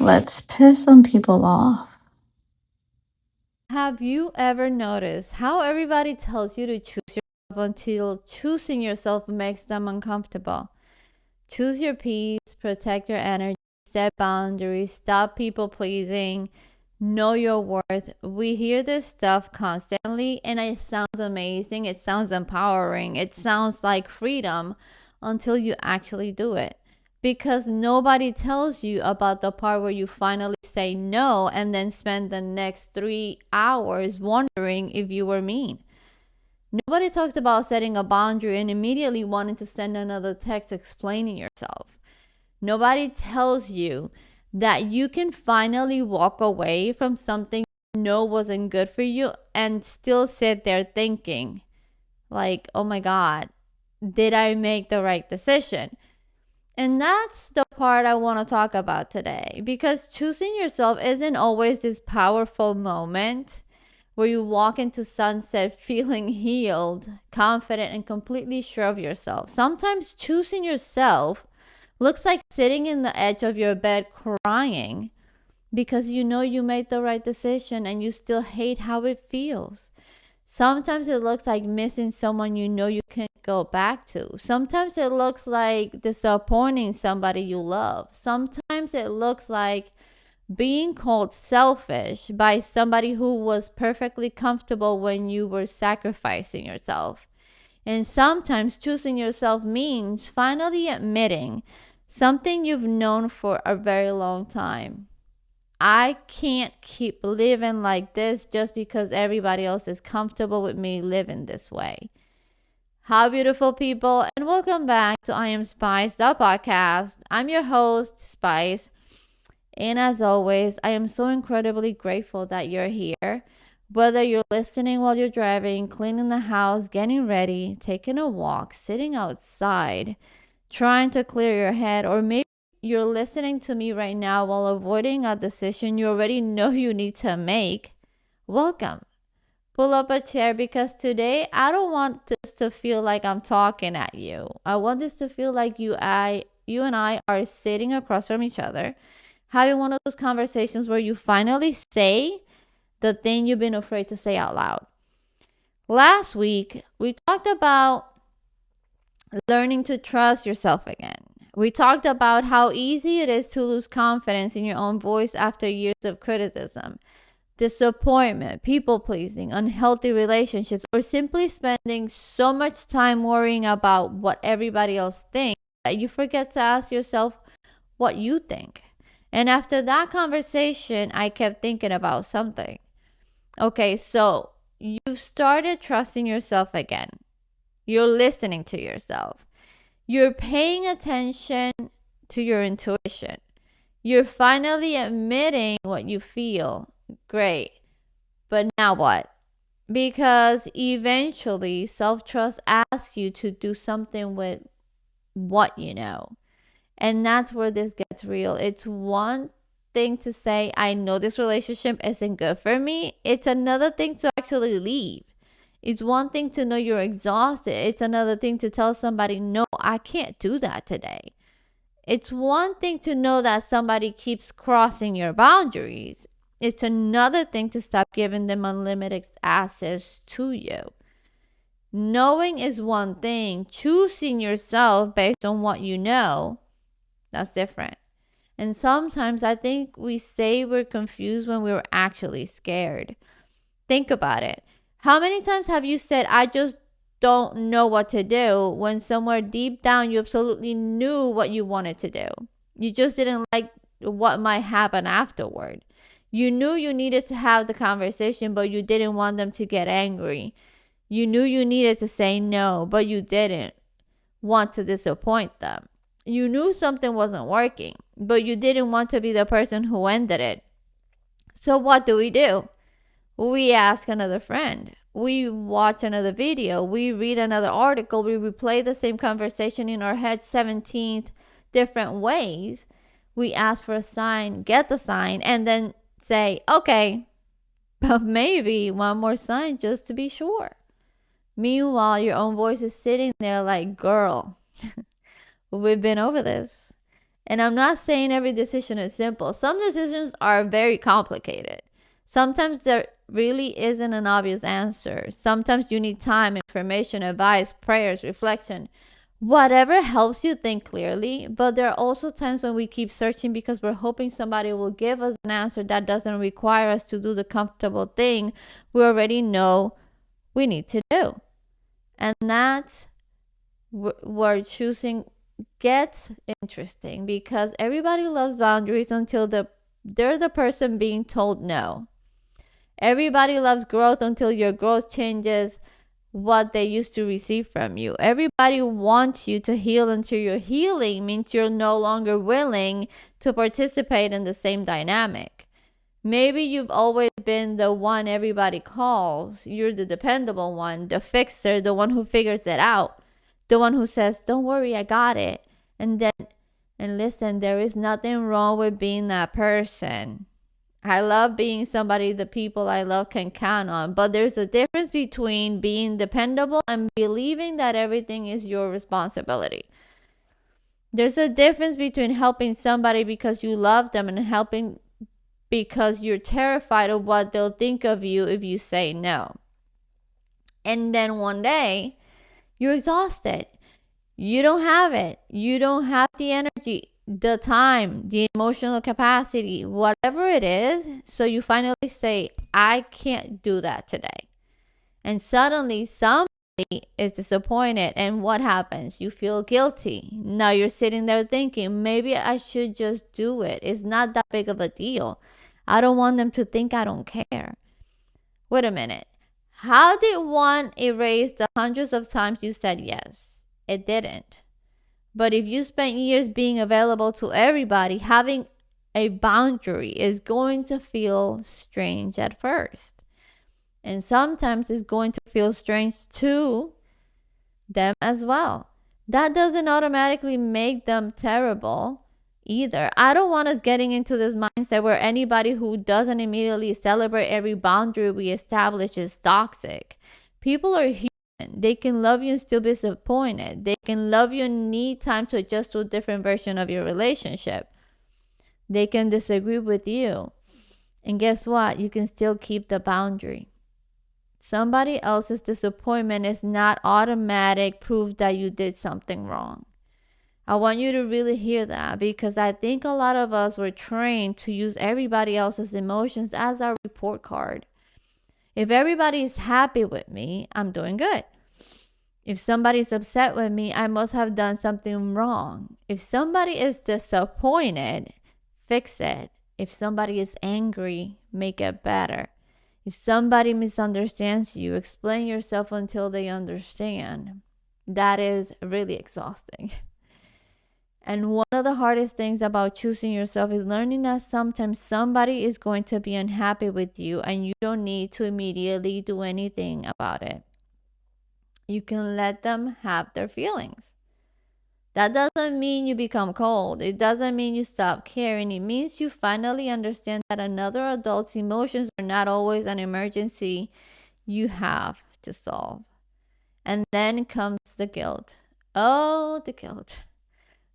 Let's piss some people off. Have you ever noticed how everybody tells you to choose yourself until choosing yourself makes them uncomfortable? Choose your peace, protect your energy, set boundaries, stop people pleasing, know your worth. We hear this stuff constantly and it sounds amazing. It sounds empowering. It sounds like freedom until you actually do it. Because nobody tells you about the part where you finally say no and then spend the next 3 hours wondering if you were mean. Nobody talks about setting a boundary and immediately wanting to send another text explaining yourself. Nobody tells you that you can finally walk away from something you know wasn't good for you and still sit there thinking, like, oh my God, did I make the right decision? And that's the part I want to talk about today because choosing yourself isn't always this powerful moment where you walk into sunset feeling healed, confident, and completely sure of yourself. Sometimes choosing yourself looks like sitting in the edge of your bed crying because you know you made the right decision and you still hate how it feels. Sometimes it looks like missing someone you know you can't go back to. Sometimes it looks like disappointing somebody you love. Sometimes it looks like being called selfish by somebody who was perfectly comfortable when you were sacrificing yourself. And sometimes choosing yourself means finally admitting something you've known for a very long time. I can't keep living like this just because everybody else is comfortable with me living this way. How beautiful people, and welcome back to I Am Spice, the podcast. I'm your host, Spice. And as always, I am so incredibly grateful that you're here. Whether you're listening while you're driving, cleaning the house, getting ready, taking a walk, sitting outside, trying to clear your head, or maybe you're listening to me right now while avoiding a decision you already know you need to make, welcome. Pull up a chair because today I don't want this to feel like I'm talking at you. I want this to feel like you and I are sitting across from each other, having one of those conversations where you finally say the thing you've been afraid to say out loud. Last week, we talked about learning to trust yourself again. We talked about how easy it is to lose confidence in your own voice after years of criticism, disappointment, people pleasing, unhealthy relationships, or simply spending so much time worrying about what everybody else thinks that you forget to ask yourself what you think. And after that conversation, I kept thinking about something. Okay, so you started trusting yourself again. You're listening to yourself. You're paying attention to your intuition. You're finally admitting what you feel. Great. But now what? Because eventually self trust asks you to do something with what you know. And that's where this gets real. It's one thing to say, I know this relationship isn't good for me. It's another thing to actually leave. It's one thing to know you're exhausted. It's another thing to tell somebody, no, I can't do that today. It's one thing to know that somebody keeps crossing your boundaries. It's another thing to stop giving them unlimited access to you. Knowing is one thing. Choosing yourself based on what you know, that's different. And sometimes I think we say we're confused when we're actually scared. Think about it. How many times have you said, I just don't know what to do, when somewhere deep down you absolutely knew what you wanted to do? You just didn't like what might happen afterward. You knew you needed to have the conversation, but you didn't want them to get angry. You knew you needed to say no, but you didn't want to disappoint them. You knew something wasn't working, but you didn't want to be the person who ended it. So what do? We ask another friend. We watch another video. We read another article. We replay the same conversation in our head 17 different ways. We ask for a sign, get the sign, and then say, okay, but maybe one more sign just to be sure. Meanwhile, your own voice is sitting there like, girl, we've been over this. And I'm not saying every decision is simple. Some decisions are very complicated. Sometimes there really isn't an obvious answer. Sometimes you need time, information, advice, prayers, reflection, whatever helps you think clearly. But there are also times when we keep searching because we're hoping somebody will give us an answer that doesn't require us to do the comfortable thing we already know we need to do. And that's where choosing gets interesting, because everybody loves boundaries until they're the person being told no. Everybody loves growth until your growth changes what they used to receive from you. Everybody wants you to heal until your healing means you're no longer willing to participate in the same dynamic. Maybe you've always been the one everybody calls. You're the dependable one, the fixer, the one who figures it out, the one who says, don't worry, I got it. And listen, there is nothing wrong with being that person. I love being somebody the people I love can count on. But there's a difference between being dependable and believing that everything is your responsibility. There's a difference between helping somebody because you love them and helping because you're terrified of what they'll think of you if you say no. And then one day, you're exhausted. You don't have it. You don't have the energy, the time, the emotional capacity, whatever it is. So you finally say, I can't do that today. And suddenly somebody is disappointed. And what happens? You feel guilty. Now you're sitting there thinking, maybe I should just do it. It's not that big of a deal. I don't want them to think I don't care. Wait a minute. How did one erase the hundreds of times you said yes? It didn't. But if you spent years being available to everybody, having a boundary is going to feel strange at first. And sometimes it's going to feel strange to them as well. That doesn't automatically make them terrible either. I don't want us getting into this mindset where anybody who doesn't immediately celebrate every boundary we establish is toxic. People are human. They can love you and still be disappointed. They can love you and need time to adjust to a different version of your relationship. They can disagree with you. And guess what? You can still keep the boundary. Somebody else's disappointment is not automatic proof that you did something wrong. I want you to really hear that, because I think a lot of us were trained to use everybody else's emotions as our report card. If everybody is happy with me, I'm doing good. If somebody's upset with me, I must have done something wrong. If somebody is disappointed, fix it. If somebody is angry, make it better. If somebody misunderstands you, explain yourself until they understand. That is really exhausting. And one of the hardest things about choosing yourself is learning that sometimes somebody is going to be unhappy with you and you don't need to immediately do anything about it. You can let them have their feelings. That doesn't mean you become cold. It doesn't mean you stop caring. It means you finally understand that another adult's emotions are not always an emergency you have to solve. And then comes the guilt. Oh, the guilt.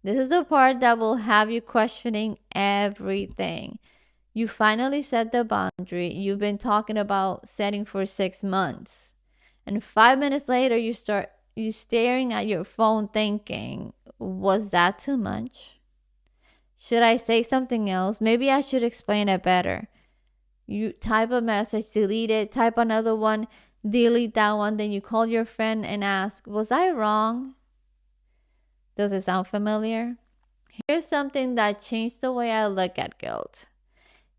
This is the part that will have you questioning everything. You finally set the boundary you've been talking about setting for 6 months. And 5 minutes later, you staring at your phone thinking, was that too much? Should I say something else? Maybe I should explain it better. You type a message, delete it, type another one, delete that one. Then you call your friend and ask, was I wrong? Does it sound familiar? Here's something that changed the way I look at guilt.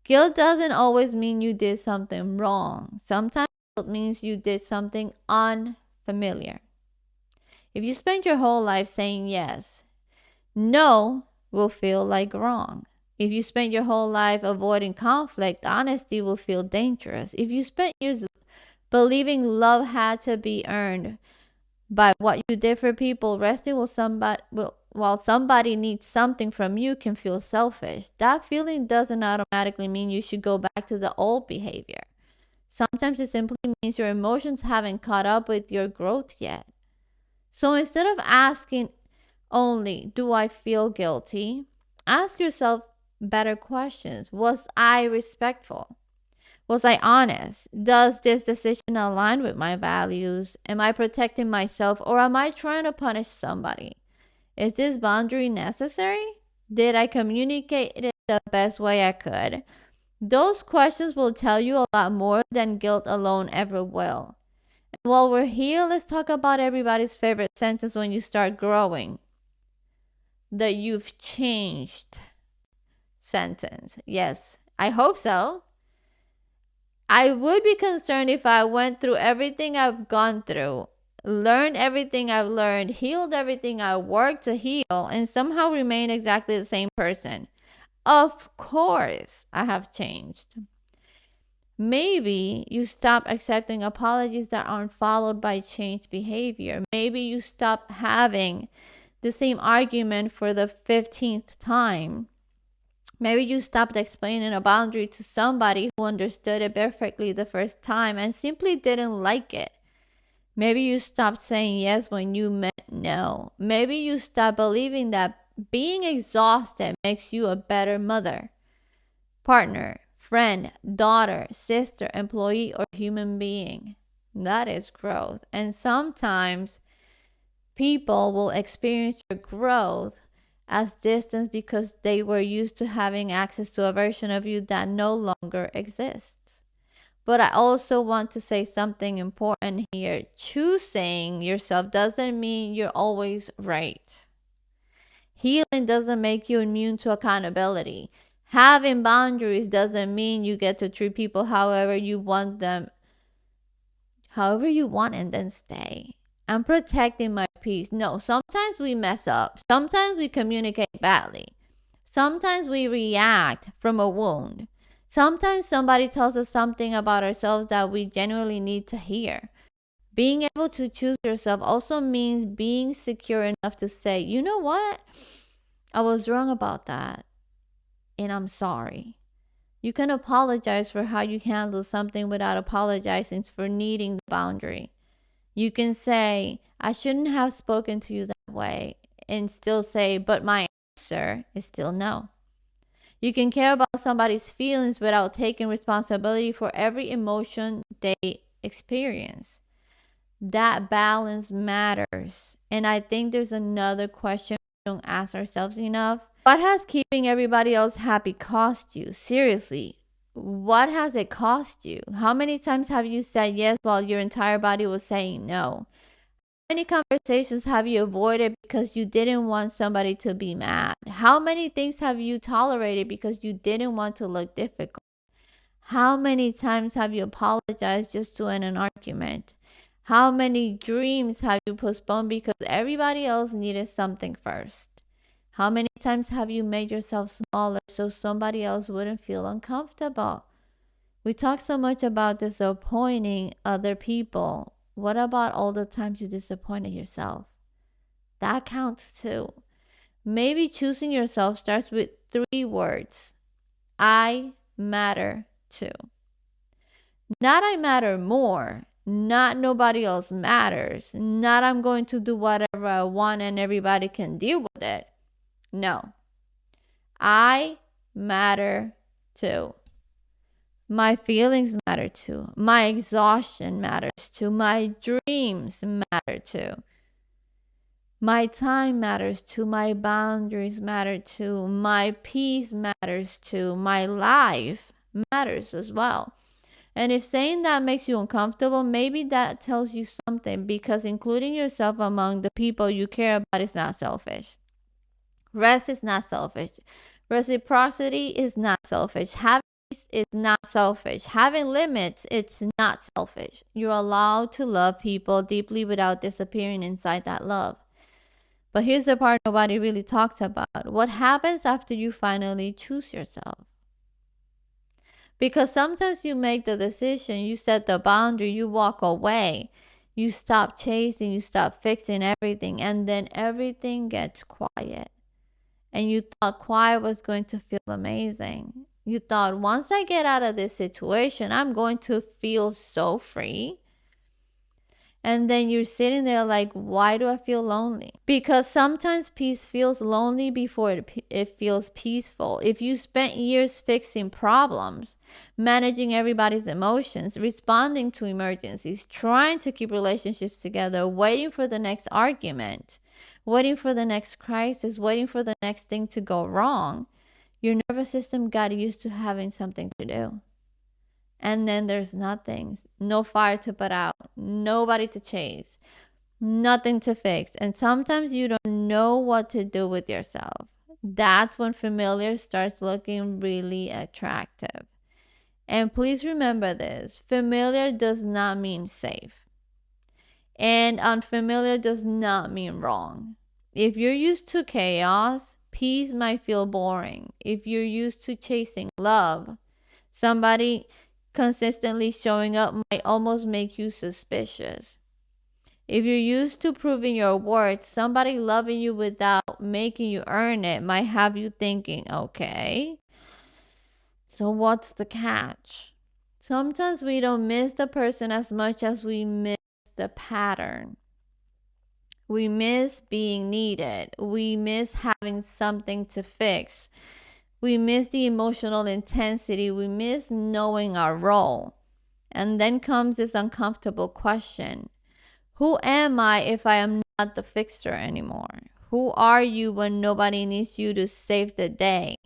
Guilt doesn't always mean you did something wrong. Sometimes it means you did something unfamiliar. If you spend your whole life saying yes, no will feel like wrong. If you spend your whole life avoiding conflict, honesty will feel dangerous. If you spent years believing love had to be earned by what you did for people, resting while somebody needs something from you can feel selfish. That feeling doesn't automatically mean you should go back to the old behavior. Sometimes it simply means your emotions haven't caught up with your growth yet. So instead of asking only, do I feel guilty? Ask yourself better questions. Was I respectful? Was I honest? Does this decision align with my values? Am I protecting myself, or am I trying to punish somebody? Is this boundary necessary? Did I communicate it the best way I could? Those questions will tell you a lot more than guilt alone ever will. And while we're here, let's talk about everybody's favorite sentence when you start growing. The "you've changed" sentence. Yes, I hope so. I would be concerned if I went through everything I've gone through, learned everything I've learned, healed everything I worked to heal, and somehow remain exactly the same person. Of course, I have changed. Maybe you stop accepting apologies that aren't followed by changed behavior. Maybe you stop having the same argument for the 15th time. Maybe you stopped explaining a boundary to somebody who understood it perfectly the first time and simply didn't like it. Maybe you stopped saying yes when you meant no. Maybe you stopped believing that being exhausted makes you a better mother, partner, friend, daughter, sister, employee, or human being. That is growth. And sometimes people will experience your growth as distance because they were used to having access to a version of you that no longer exists. But I also want to say something important here. Choosing yourself doesn't mean you're always right. Healing doesn't make you immune to accountability. Having boundaries doesn't mean you get to treat people however you want them, and then stay. I'm protecting my peace. No, sometimes we mess up. Sometimes we communicate badly. Sometimes we react from a wound. Sometimes somebody tells us something about ourselves that we genuinely need to hear. Being able to choose yourself also means being secure enough to say, you know what? I was wrong about that, and I'm sorry. You can apologize for how you handle something without apologizing for needing the boundary. You can say, I shouldn't have spoken to you that way, and still say, but my answer is still no. You can care about somebody's feelings without taking responsibility for every emotion they experience. That balance matters. And I think there's another question we don't ask ourselves enough. What has keeping everybody else happy cost you? Seriously, what has it cost you? How many times have you said yes while your entire body was saying no? How many conversations have you avoided because you didn't want somebody to be mad? How many things have you tolerated because you didn't want to look difficult? How many times have you apologized just to end an argument? How many dreams have you postponed because everybody else needed something first? How many times have you made yourself smaller so somebody else wouldn't feel uncomfortable? We talk so much about disappointing other people. What about all the times you disappointed yourself? That counts too. Maybe choosing yourself starts with 3 words. I matter too. Not I matter more. Not nobody else matters. Not I'm going to do whatever I want and everybody can deal with it. No. I matter too. My feelings matter too. My exhaustion matters too. My dreams matter too. My time matters too. My boundaries matter too. My peace matters too. My life matters as well. And if saying that makes you uncomfortable, maybe that tells you something, because including yourself among the people you care about is not selfish. Rest is not selfish. Reciprocity is not selfish. Having peace is not selfish. Having limits, it's not selfish. You're allowed to love people deeply without disappearing inside that love. But here's the part nobody really talks about. What happens after you finally choose yourself? Because sometimes you make the decision, you set the boundary, you walk away, you stop chasing, you stop fixing everything, and then everything gets quiet. And you thought quiet was going to feel amazing. You thought, once I get out of this situation, I'm going to feel so free. And then you're sitting there like, why do I feel lonely? Because sometimes peace feels lonely before it feels peaceful. If you spent years fixing problems, managing everybody's emotions, responding to emergencies, trying to keep relationships together, waiting for the next argument, waiting for the next crisis, waiting for the next thing to go wrong, your nervous system got used to having something to do. And then there's nothing, no fire to put out, nobody to chase, nothing to fix. And sometimes you don't know what to do with yourself. That's when familiar starts looking really attractive. And please remember this, familiar does not mean safe. And unfamiliar does not mean wrong. If you're used to chaos, peace might feel boring. If you're used to chasing love, somebody consistently showing up might almost make you suspicious. If you're used to proving your worth, somebody loving you without making you earn it might have you thinking, okay, so what's the catch? Sometimes we don't miss the person as much as we miss the pattern. We miss being needed. We miss having something to fix. We miss the emotional intensity. We miss knowing our role. And then comes this uncomfortable question. Who am I if I am not the fixer anymore? Who are you when nobody needs you to save the day?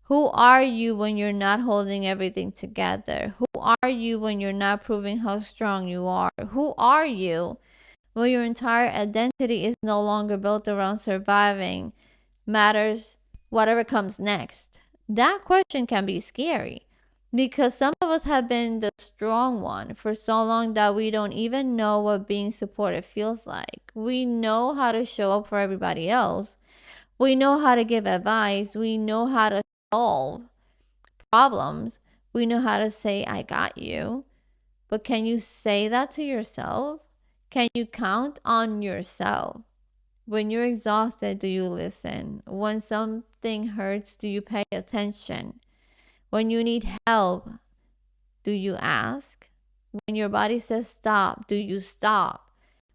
Who are you when you're not holding everything together? Who are you when you're not proving how strong you are? Who are you when your entire identity is no longer built around surviving matters whatever comes next? That question can be scary because some of us have been the strong one for so long that we don't even know what being supported feels like. We know how to show up for everybody else. We know how to give advice. We know how to solve problems. We know how to say, I got you. But can you say that to yourself? Can you count on yourself? When you're exhausted, do you listen? When something hurts, do you pay attention? When you need help, do you ask? When your body says stop, do you stop?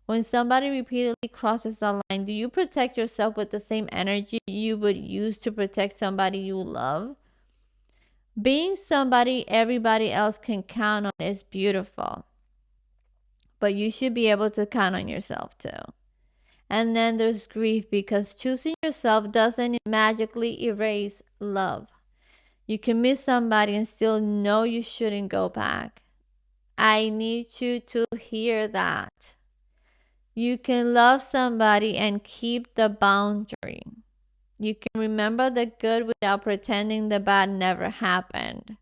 When somebody repeatedly crosses a line, do you protect yourself with the same energy you would use to protect somebody you love? Being somebody everybody else can count on is beautiful, but you should be able to count on yourself too. And then there's grief, because choosing yourself doesn't magically erase love. You can miss somebody and still know you shouldn't go back. I need you to hear that. You can love somebody and keep the boundary. You can remember the good without pretending the bad never happened.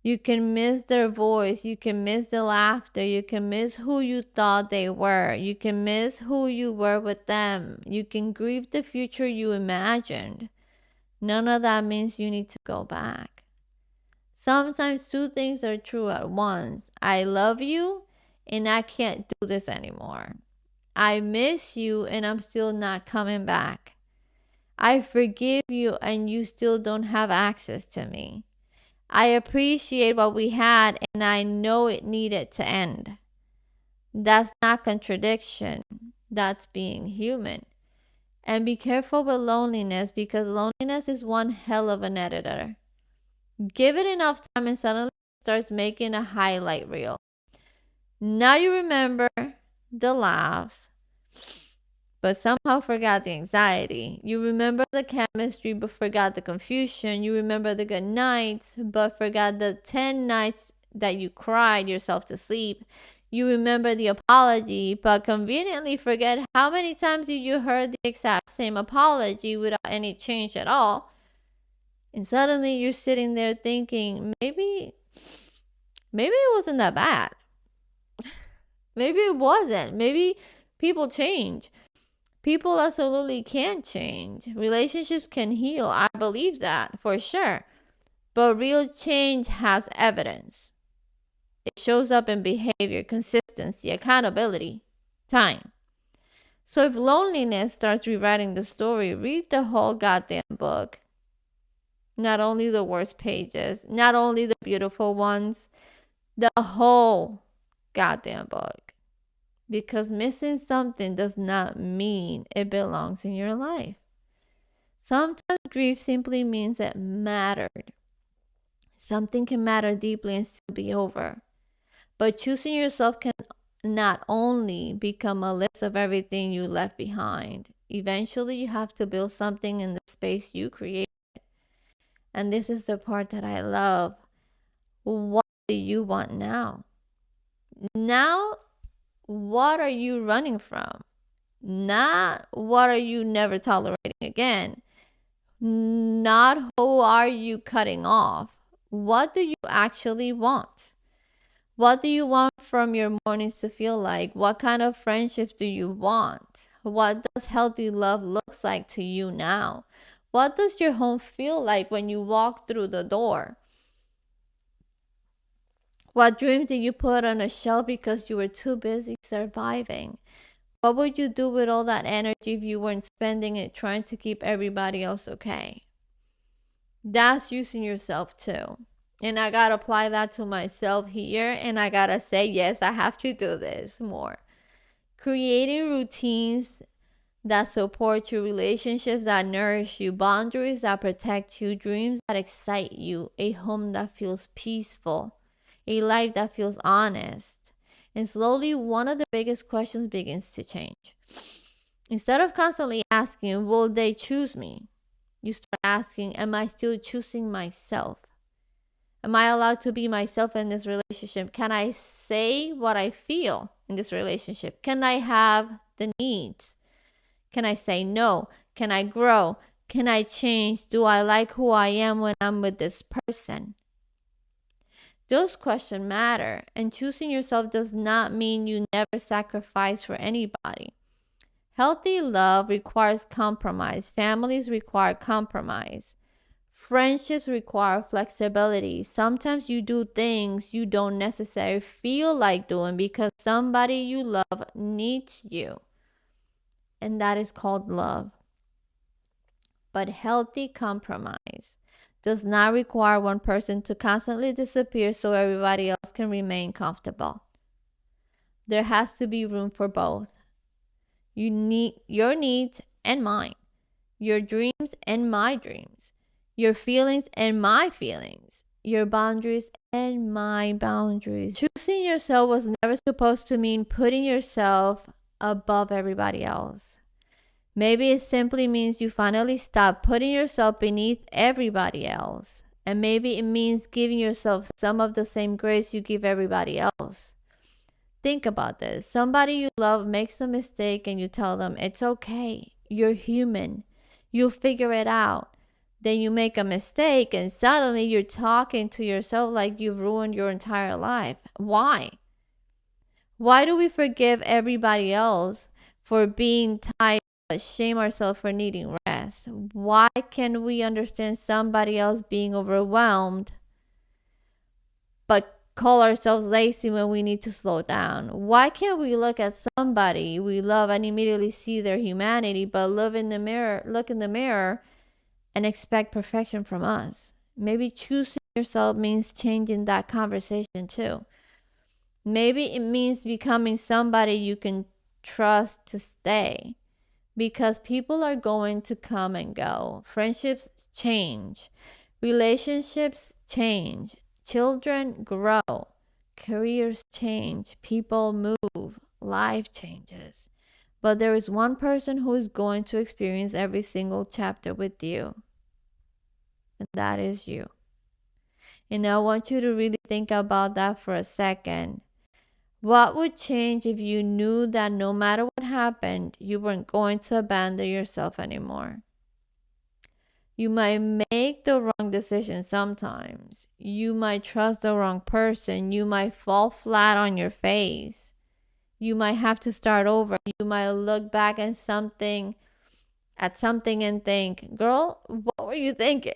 You can miss their voice. You can miss the laughter. You can miss who you thought they were. You can miss who you were with them. You can grieve the future you imagined. None of that means you need to go back. Sometimes two things are true at once. I love you and I can't do this anymore. I miss you and I'm still not coming back. I forgive you and you still don't have access to me. I appreciate what we had and I know it needed to end. That's not contradiction. That's being human. And be careful with loneliness, because loneliness is one hell of an editor. Give it enough time and suddenly it starts making a highlight reel. Now you remember the laughs, but somehow forgot the anxiety. You remember the chemistry, but forgot the confusion. You remember the good nights, but forgot the 10 nights that you cried yourself to sleep. You remember the apology, but conveniently forget how many times you heard the exact same apology without any change at all. And suddenly you're sitting there thinking, maybe it wasn't that bad. Maybe it wasn't. Maybe people change. People absolutely can change. Relationships can heal. I believe that for sure. But real change has evidence. It shows up in behavior, consistency, accountability, time. So if loneliness starts rewriting the story, read the whole goddamn book. Not only the worst pages, not only the beautiful ones, the whole goddamn book. because missing something does not mean it belongs in your life. Sometimes grief simply means it mattered. Something can matter deeply and still be over. But choosing yourself can not only become a list of everything you left behind. Eventually, you have to build something in the space you created. And this is the part that I love. What do you want now? Now, what are you running from? Not what are you never tolerating again? Not who are you cutting off? What do you actually want? What do you want from your mornings to feel like? What kind of friendships do you want? What does healthy love looks like to you now? What does your home feel like when you walk through the door? What dreams did you put on a shelf because you were too busy surviving? What would you do with all that energy if you weren't spending it trying to keep everybody else okay? That's using yourself too. And I got to apply that to myself here. And I got to say, yes, I have to do this more. Creating routines that support you, relationships that nourish you, boundaries that protect you, dreams that excite you, a home that feels peaceful, a life that feels honest. And slowly, one of the biggest questions begins to change. Instead of constantly asking, will they choose me? You start asking, am I still choosing myself? Am I allowed to be myself in this relationship? Can I say what I feel in this relationship? Can I have the needs? Can I say no? Can I grow? Can I change? Do I like who I am when I'm with this person? Those questions matter, and choosing yourself does not mean you never sacrifice for anybody. Healthy love requires compromise. Families require compromise. Friendships require flexibility. Sometimes you do things you don't necessarily feel like doing because somebody you love needs you. And that is called love. But healthy compromise does not require one person to constantly disappear so everybody else can remain comfortable. There has to be room for both. You need your needs and mine, your dreams and my dreams, your feelings and my feelings, your boundaries and my boundaries. Choosing yourself was never supposed to mean putting yourself above everybody else. Maybe it simply means you finally stop putting yourself beneath everybody else. And maybe it means giving yourself some of the same grace you give everybody else. Think about this. Somebody you love makes a mistake and you tell them, it's okay. You're human. You'll figure it out. Then you make a mistake and suddenly you're talking to yourself like you've ruined your entire life. Why? Why do we forgive everybody else for being tired but shame ourselves for needing rest? Why can we understand somebody else being overwhelmed but call ourselves lazy when we need to slow down? Why can't we look at somebody we love and immediately see their humanity but look in the mirror and expect perfection from us? Maybe choosing yourself means changing that conversation too. Maybe it means becoming somebody you can trust to stay. Because people are going to come and go. Friendships change. Relationships change. Children grow. Careers change. People move. Life changes. But there is one person who is going to experience every single chapter with you. And that is you. And I want you to really think about that for a second. What would change if you knew that no matter what happened, you weren't going to abandon yourself anymore? You might make the wrong decision sometimes. You might trust the wrong person. You might fall flat on your face. You might have to start over. You might look back at something and think, girl, what were you thinking?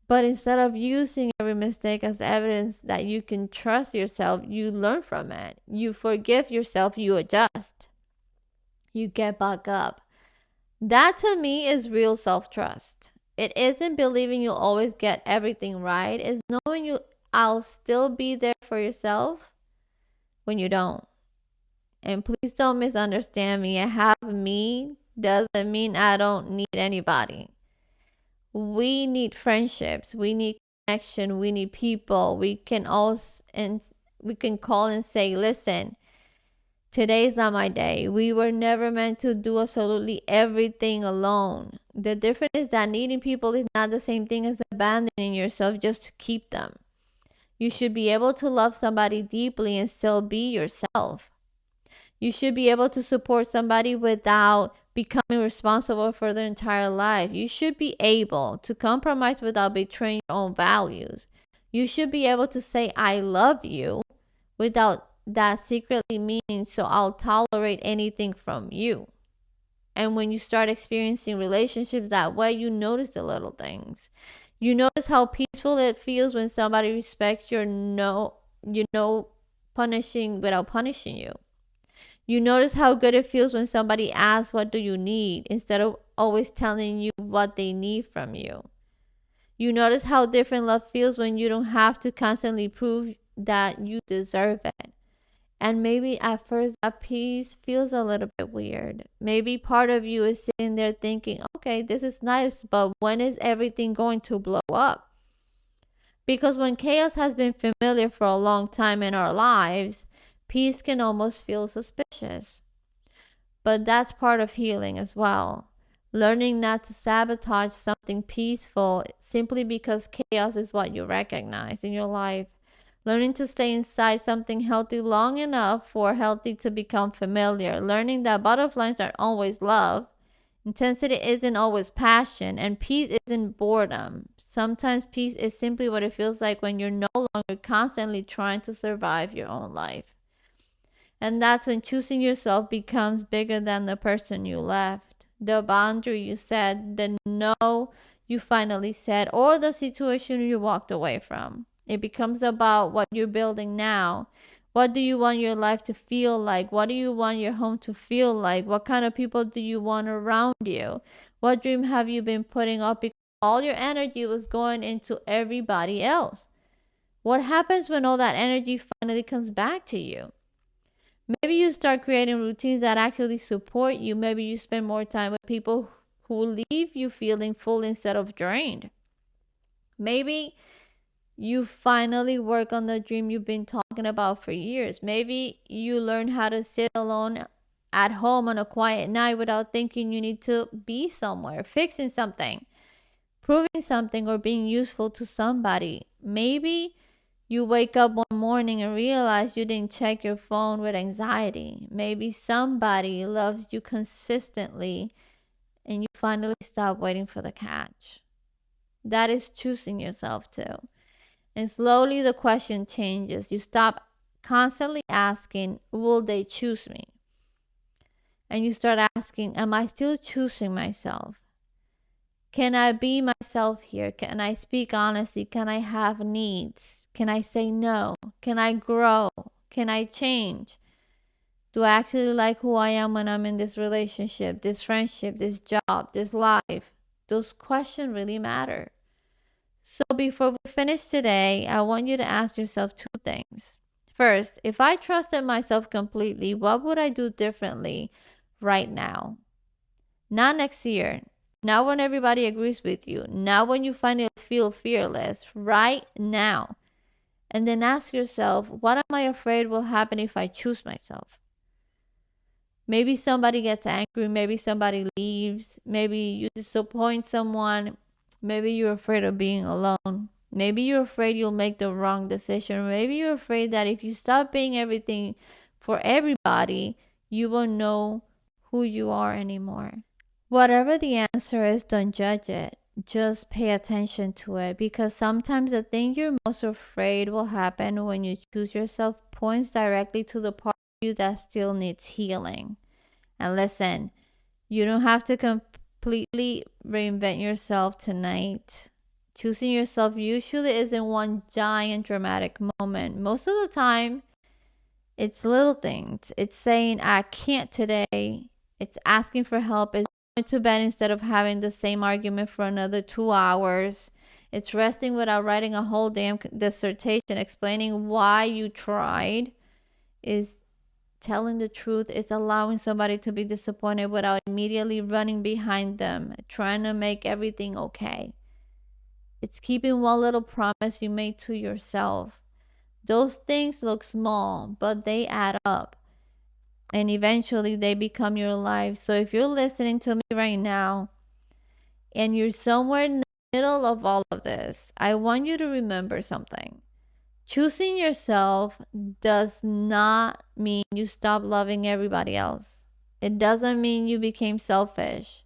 But instead of using every mistake as evidence that you can trust yourself, you learn from it. You forgive yourself, you adjust. You get back up. That to me is real self-trust. It isn't believing you'll always get everything right. It's knowing I'll still be there for yourself when you don't. And please don't misunderstand me. Have me doesn't mean I don't need anybody. We need friendships. We need connection. We need people. We can call and say, listen, today's not my day. We were never meant to do absolutely everything alone. The difference is that needing people is not the same thing as abandoning yourself just to keep them. You should be able to love somebody deeply and still be yourself. You should be able to support somebody without becoming responsible for their entire life. You should be able to compromise without betraying your own values. You should be able to say, I love you, without that secretly meaning, so I'll tolerate anything from you. And when you start experiencing relationships that way, you notice the little things. You notice how peaceful it feels when somebody respects your punishing without punishing you. You notice how good it feels when somebody asks, what do you need? Instead of always telling you what they need from you. You notice how different love feels when you don't have to constantly prove that you deserve it. And maybe at first that peace feels a little bit weird. Maybe part of you is sitting there thinking, okay, this is nice, but when is everything going to blow up? Because when chaos has been familiar for a long time in our lives, peace can almost feel suspicious. But that's part of healing as well. Learning not to sabotage something peaceful simply because chaos is what you recognize in your life. Learning to stay inside something healthy long enough for healthy to become familiar. Learning that butterflies aren't always love. Intensity isn't always passion, and peace isn't boredom. Sometimes peace is simply what it feels like when you're no longer constantly trying to survive your own life. And that's when choosing yourself becomes bigger than the person you left, the boundary you set, the no you finally said, or the situation you walked away from. It becomes about what you're building now. What do you want your life to feel like? What do you want your home to feel like? What kind of people do you want around you? What dream have you been putting up because all your energy was going into everybody else? What happens when all that energy finally comes back to you? Maybe you start creating routines that actually support you. Maybe you spend more time with people who leave you feeling full instead of drained. Maybe you finally work on the dream you've been talking about for years. Maybe you learn how to sit alone at home on a quiet night without thinking you need to be somewhere, fixing something, proving something, or being useful to somebody. Maybe you wake up one morning and realize you didn't check your phone with anxiety. Maybe somebody loves you consistently and you finally stop waiting for the catch. That is choosing yourself too. And slowly the question changes. You stop constantly asking, will they choose me? And you start asking, am I still choosing myself? Can I be myself here? Can I speak honestly? Can I have needs? Can I say no? Can I grow? Can I change? Do I actually like who I am when I'm in this relationship, this friendship, this job, this life? Those questions really matter. So before we finish today, I want you to ask yourself two things. First, if I trusted myself completely, what would I do differently right now? Not next year. Not when everybody agrees with you. Not when you finally feel fearless. Right now. And then ask yourself, what am I afraid will happen if I choose myself? Maybe somebody gets angry. Maybe somebody leaves. Maybe you disappoint someone. Maybe you're afraid of being alone. Maybe you're afraid you'll make the wrong decision. Maybe you're afraid that if you stop being everything for everybody, you won't know who you are anymore. Whatever the answer is, don't judge it. Just pay attention to it, because sometimes the thing you're most afraid will happen when you choose yourself points directly to the part of you that still needs healing. And listen, you don't have to completely reinvent yourself tonight. Choosing yourself usually isn't one giant dramatic moment. Most of the time, it's little things. It's saying, I can't today. It's asking for help. It's going to bed instead of having the same argument for another 2 hours. It's resting without writing a whole damn dissertation explaining why you tried. Is Telling the truth is allowing somebody to be disappointed without immediately running behind them, trying to make everything okay. It's keeping one little promise you made to yourself. Those things look small, but they add up. And eventually they become your life. So if you're listening to me right now and you're somewhere in the middle of all of this, I want you to remember something. Choosing yourself does not mean you stop loving everybody else. It doesn't mean you became selfish.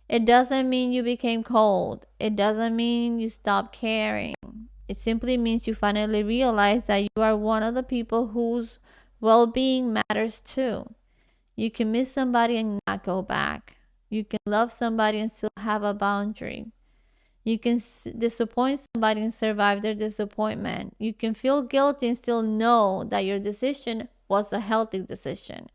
It doesn't mean you became cold. It doesn't mean you stopped caring. It simply means you finally realize that you are one of the people whose well-being matters too. You can miss somebody and not go back. You can love somebody and still have a boundary. You can disappoint somebody and survive their disappointment. You can feel guilty and still know that your decision was a healthy decision.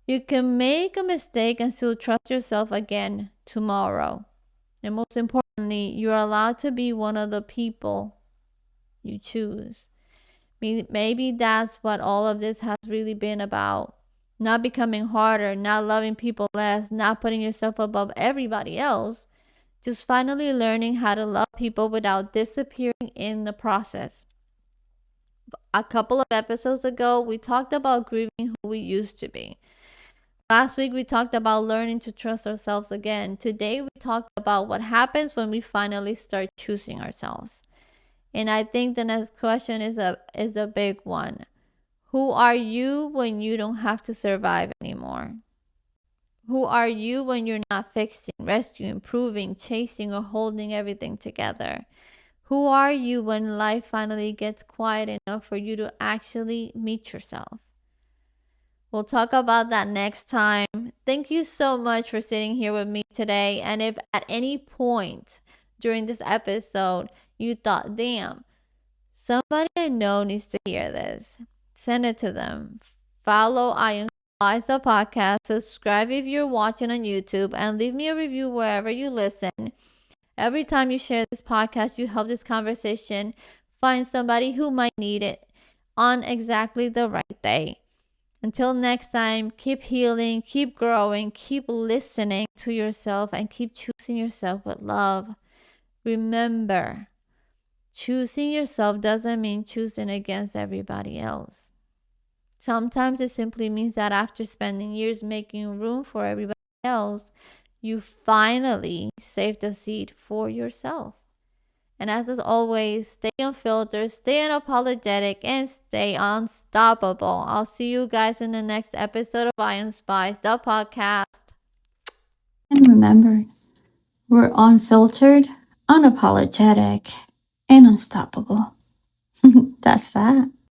You can make a mistake and still trust yourself again tomorrow. And most importantly, you're allowed to be one of the people you choose. Maybe that's what all of this has really been about. Not becoming harder, not loving people less, not putting yourself above everybody else. Just finally learning how to love people without disappearing in the process. A couple of episodes ago, we talked about grieving who we used to be. Last week, we talked about learning to trust ourselves again. Today, we talked about what happens when we finally start choosing ourselves. And I think the next question is a big one. Who are you when you don't have to survive anymore? Who are you when you're not fixing, rescuing, improving, chasing, or holding everything together? Who are you when life finally gets quiet enough for you to actually meet yourself? We'll talk about that next time. Thank you so much for sitting here with me today. And if at any point during this episode you thought, damn, somebody I know needs to hear this, send it to them. Follow I Am Spies the podcast. Subscribe if you're watching on YouTube, and leave me a review wherever you listen. Every time you share this podcast, you help this conversation find somebody who might need it on exactly the right day. Until next time, keep healing, keep growing, keep listening to yourself, and keep choosing yourself with love. Remember, choosing yourself doesn't mean choosing against everybody else. Sometimes it simply means that after spending years making room for everybody else, you finally saved a seat for yourself. And as always, stay unfiltered, stay unapologetic, and stay unstoppable. I'll see you guys in the next episode of I Am Spies, the podcast. And remember, we're unfiltered, unapologetic, and unstoppable. That's that.